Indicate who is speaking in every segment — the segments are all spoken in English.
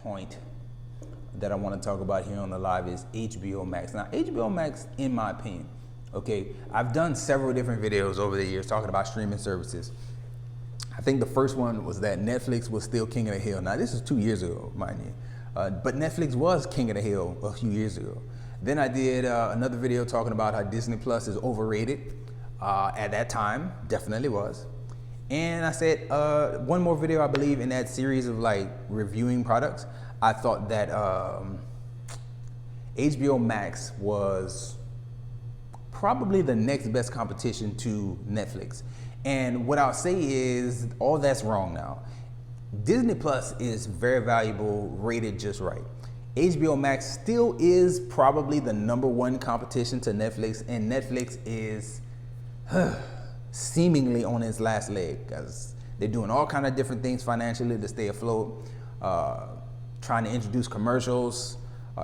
Speaker 1: point that I want to talk about here on the live is HBO Max. Now, HBO Max, in my opinion, okay, I've done several different videos over the years talking about streaming services. I think the first one was that Netflix was still king of the hill. Now, this is 2 years ago, mind you. But Netflix was king of the hill a few years ago. Then I did another video talking about how Disney Plus is overrated. At that time, definitely was. And I said one more video, I believe, in that series of like reviewing products. I thought that HBO Max was probably the next best competition to Netflix. And what I'll say is all that's wrong now. Disney Plus is very valuable, rated just right. HBO Max still is probably the #1 competition to Netflix, and Netflix is seemingly on its last leg because they're doing all kind of different things financially to stay afloat, trying to introduce commercials,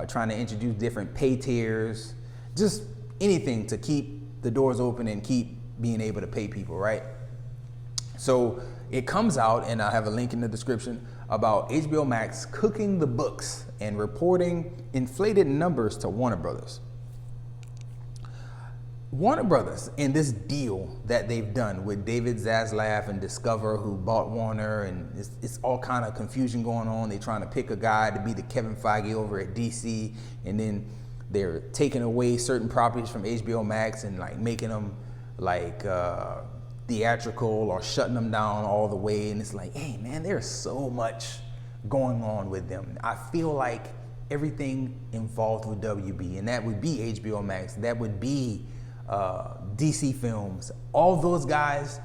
Speaker 1: trying to introduce different pay tiers, just anything to keep the doors open and keep being able to pay people, right? So it comes out, and I have a link in the description, about HBO Max cooking the books and reporting inflated numbers to Warner Brothers. Warner Brothers, in this deal that they've done with David Zaslav and Discover, who bought Warner, and it's all kind of confusion going on. They're trying to pick a guy to be the Kevin Feige over at DC, and then they're taking away certain properties from HBO Max and like making them like theatrical or shutting them down all the way. And it's like, hey man, there's so much going on with them. I feel like everything involved with WB, and that would be HBO Max, that would be DC Films, all those guys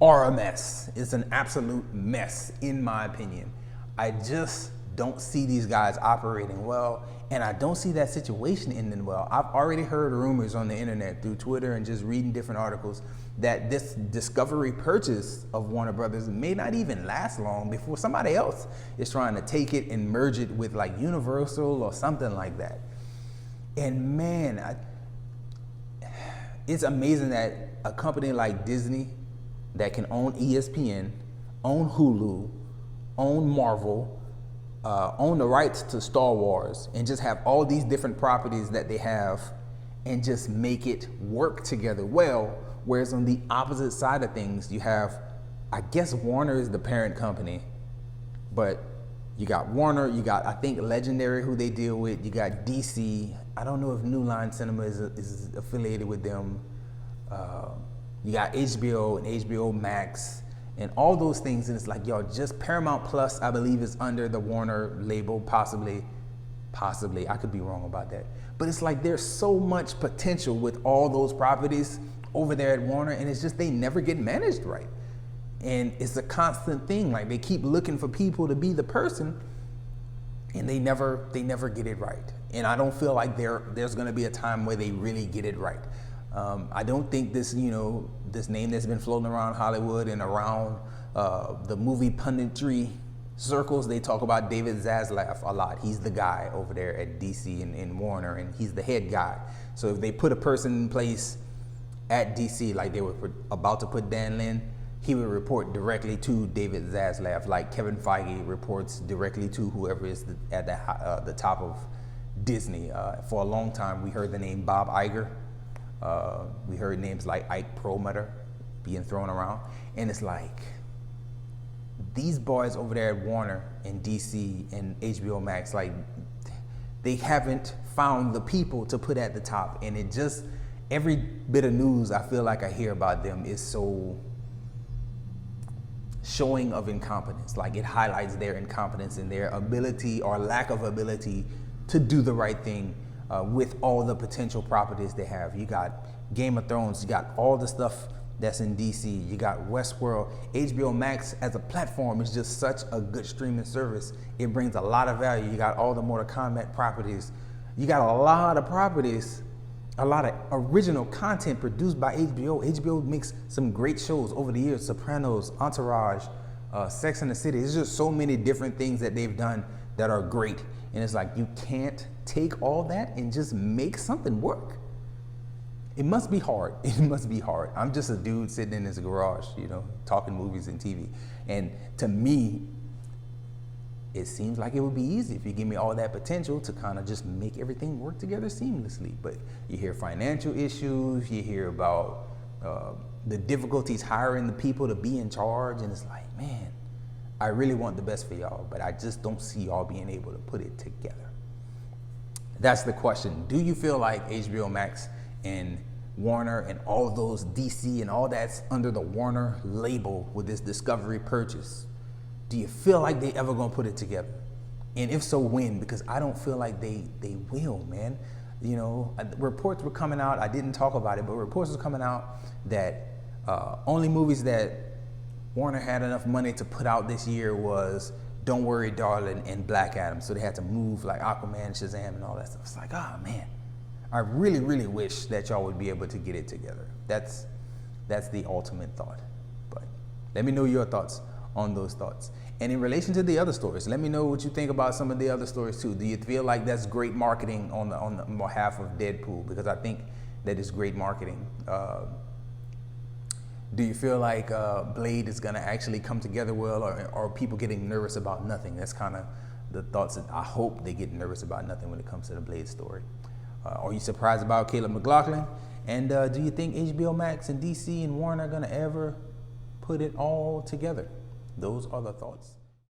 Speaker 1: are a mess. It's an absolute mess, in my opinion. I just don't see these guys operating well, and I don't see that situation ending well. I've already heard rumors on the internet through Twitter and just reading different articles that this Discovery purchase of Warner Brothers may not even last long before somebody else is trying to take it and merge it with like Universal or something like that. And man, it's amazing that a company like Disney that can own ESPN, own Hulu, own Marvel, own the rights to Star Wars, and just have all these different properties that they have and just make it work together well. Whereas on the opposite side of things, you have, I guess Warner is the parent company, but you got Warner, you got, I think, Legendary, who they deal with, you got DC. I don't know if New Line Cinema is affiliated with them. You got HBO and HBO Max and all those things. And it's like, yo, just Paramount Plus, I believe, is under the Warner label, possibly. I could be wrong about that. But it's like there's so much potential with all those properties over there at Warner, and it's just they never get managed right. And it's a constant thing. Like they keep looking for people to be the person, and they never get it right. And I don't feel like there's going to be a time where they really get it right. I don't think this name that's been floating around Hollywood and around the movie punditry circles, they talk about David Zaslav a lot. He's the guy over there at DC and Warner, and he's the head guy. So if they put a person in place at DC, like they were about to put Dan Lin, he would report directly to David Zaslav, like Kevin Feige reports directly to whoever is at the top of Disney. For a long time, we heard the name Bob Iger. We heard names like Ike Perlmutter being thrown around. And it's like, these boys over there at Warner and DC and HBO Max, like, they haven't found the people to put at the top. And it just, every bit of news I feel like I hear about them is so showing of incompetence. Like it highlights their incompetence and their ability or lack of ability to do the right thing with all the potential properties they have. You got Game of Thrones, you got all the stuff that's in DC, you got Westworld. HBO Max as a platform is just such a good streaming service. It brings a lot of value. You got all the Mortal Kombat properties. You got a lot of properties, a lot of original content produced by HBO. HBO makes some great shows over the years: Sopranos, Entourage, Sex and the City. There's just so many different things that they've done that are great. And it's like, you can't take all that and just make something work. It must be hard. It must be hard. I'm just a dude sitting in his garage, talking movies and TV. And to me, it seems like it would be easy if you give me all that potential to kind of just make everything work together seamlessly. But you hear financial issues, you hear about the difficulties hiring the people to be in charge, and it's like, man, I really want the best for y'all, but I just don't see y'all being able to put it together. That's the question. Do you feel like HBO Max and Warner and all those DC and all that's under the Warner label with this Discovery purchase, do you feel like they ever gonna put it together? And if so, when? Because I don't feel like they will, man. You know, reports were coming out, I didn't talk about it, but reports were coming out that only movies that Warner had enough money to put out this year was Don't Worry Darling and Black Adam. So they had to move like Aquaman, Shazam and all that stuff. It's like, oh man, I really, really wish that y'all would be able to get it together. That's the ultimate thought. But let me know your thoughts on those thoughts. And in relation to the other stories, let me know what you think about some of the other stories too. Do you feel like that's great marketing on the behalf of Deadpool? Because I think that is great marketing. Do you feel like Blade is gonna actually come together well, or are people getting nervous about nothing? That's kind of the thoughts that I hope they get nervous about nothing when it comes to the Blade story. Are you surprised about Caleb McLaughlin? And do you think HBO Max and DC and Warner are gonna ever put it all together? Those are the thoughts.